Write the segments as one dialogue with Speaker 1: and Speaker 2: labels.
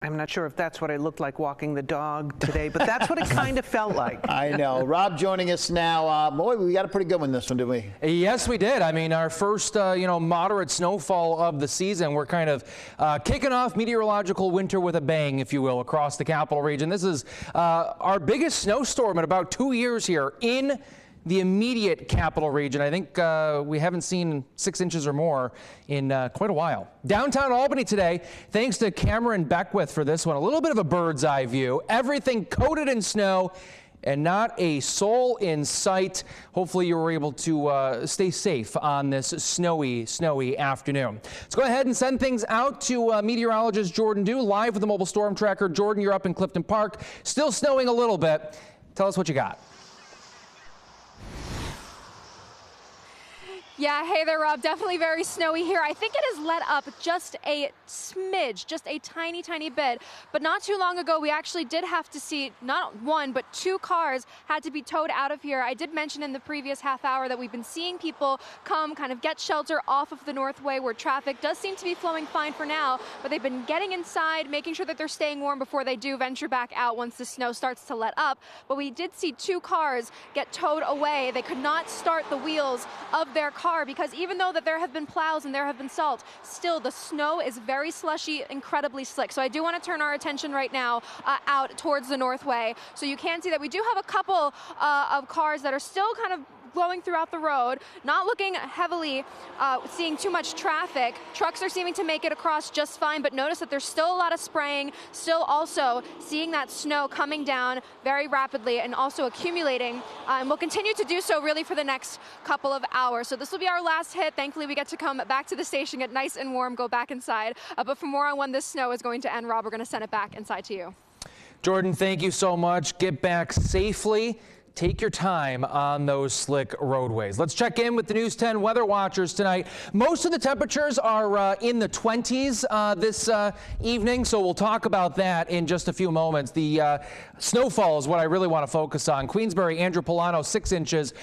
Speaker 1: I'm not sure if that's what I looked like walking the dog today, but that's what it kind of felt like.
Speaker 2: I know. Rob joining us now. Boy, we got a pretty good one this one, didn't we?
Speaker 3: Yes, we did. I mean, our first, moderate snowfall of the season. We're kind of kicking off meteorological winter with a bang, if you will, across the capital region. This is our biggest snowstorm in about 2 years here in the immediate capital region. I think we haven't seen 6 inches or more in quite a while. Downtown Albany today, thanks to Cameron Beckwith for this one. A little bit of a bird's eye view. Everything coated in snow and not a soul in sight. Hopefully you were able to stay safe on this snowy afternoon. Let's go ahead and send things out to meteorologist Jordan Dew live with the mobile storm tracker. Jordan, you're up in Clifton Park. Still snowing a little bit. Tell us what you got.
Speaker 4: Yeah, hey there, Rob. Definitely very snowy here. I think it has let up just a smidge, just a tiny, tiny bit. But not too long ago, we actually did have to see not one, but 2 cars had to be towed out of here. I did mention in the previous half hour that we've been seeing people come kind of get shelter off of the Northway where traffic does seem to be flowing fine for now, but they've been getting inside, making sure that they're staying warm before they do venture back out once the snow starts to let up. But we did see 2 cars get towed away. They could not start the wheels of their car because even though that there have been plows and there have been salt, still the snow is very slushy, incredibly slick. So I do want to turn our attention right now out towards the Northway. So you can see that we do have a couple of cars that are still kind of blowing throughout the road, not looking heavily, seeing too much traffic. Trucks are seeming to make it across just fine, but notice that there's still a lot of spraying, still also seeing that snow coming down very rapidly and also accumulating, and will continue to do so really for the next couple of hours. So this will be our last hit. Thankfully, we get to come back to the station, get nice and warm, go back inside. But for more on when this snow is going to end, Rob, we're going to send it back inside to you.
Speaker 3: Jordan, thank you so much. Get back safely. Take your time on those slick roadways. Let's check in with the News 10 weather watchers tonight. Most of the temperatures are in the 20s this evening, so we'll talk about that in just a few moments. The snowfall is what I really want to focus on. Queensbury, Andrew Polano, 6 inches.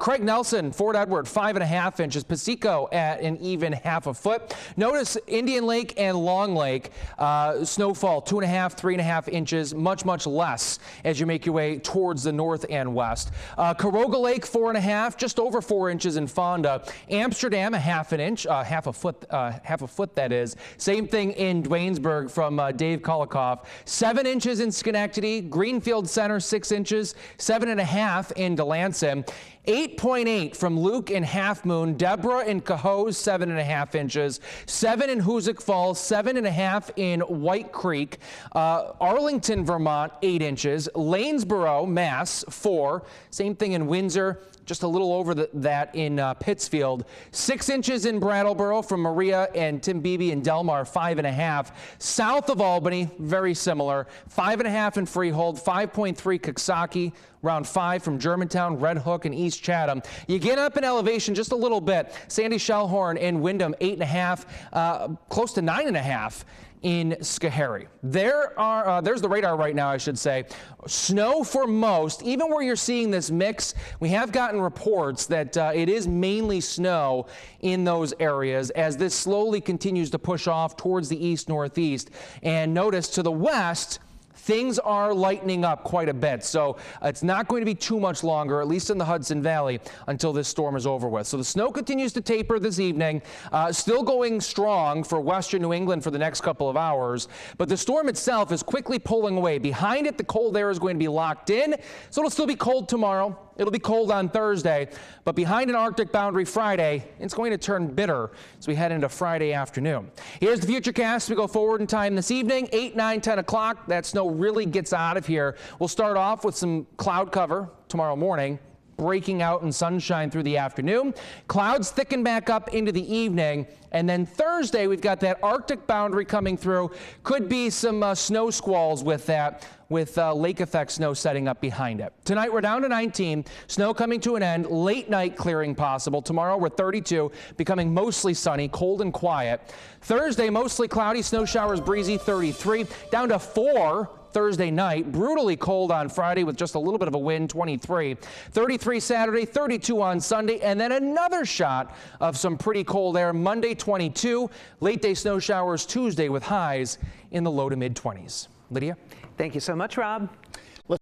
Speaker 3: Craig Nelson, Fort Edward, 5.5 inches. Pasico at an even 1/2 foot. Notice Indian Lake and Long Lake, snowfall 2.5, 3.5 inches, much less as you make your way towards the north and west. Caroga Lake 4.5, just over 4 inches in Fonda. Amsterdam 1/2 inch, 1/2 foot that is. Same thing in Dwaynesburg from Dave Kolikoff. 7 inches in Schenectady. Greenfield Center 6 inches. 7.5 in Delancey. 8.8 from Luke in Half Moon. Deborah in Cohoes, 7.5 inches. 7 in Hoosick Falls, 7.5 in White Creek. Arlington, Vermont, 8 inches. Lanesboro, Mass, 4. Same thing in Windsor. Just a little over that in Pittsfield. 6 inches in Brattleboro from Maria and Tim Beebe in Delmar, 5.5. South of Albany, very similar. 5.5 in Freehold, 5.3 Coxsackie, around 5 from Germantown, Red Hook, and East Chatham. You get up in elevation just a little bit. Sandy Shellhorn and Wyndham, 8.5, close to 9.5. in Schoharie. There's the radar right now, I should say. Snow for most, even where you're seeing this mix, we have gotten reports that it is mainly snow in those areas as this slowly continues to push off towards the east-northeast. And notice to the west, things are lightening up quite a bit, so it's not going to be too much longer, at least in the Hudson Valley, until this storm is over with. So the snow continues to taper this evening, still going strong for western New England for the next couple of hours, but the storm itself is quickly pulling away. Behind it, the cold air is going to be locked in, so it'll still be cold tomorrow. It'll be cold on Thursday, but behind an Arctic boundary Friday, it's going to turn bitter as we head into Friday afternoon. Here's the Futurecast. We go forward in time this evening, 8, 9, 10 o'clock. That snow really gets out of here. We'll start off with some cloud cover tomorrow morning, breaking out in sunshine through the afternoon. Clouds thicken back up into the evening. And then Thursday, we've got that Arctic boundary coming through. Could be some snow squalls with that, with lake effect snow setting up behind it. Tonight, we're down to 19. Snow coming to an end. Late night clearing possible. Tomorrow, we're 32, becoming mostly sunny, cold and quiet. Thursday, mostly cloudy, snow showers breezy, 33. Down to 4 Thursday night. Brutally cold on Friday with just a little bit of a wind, 23. 33 Saturday, 32 on Sunday, and then another shot of some pretty cold air Monday, 22. Late day snow showers Tuesday with highs in the low to mid 20s. Lydia?
Speaker 1: Thank you so much, Rob.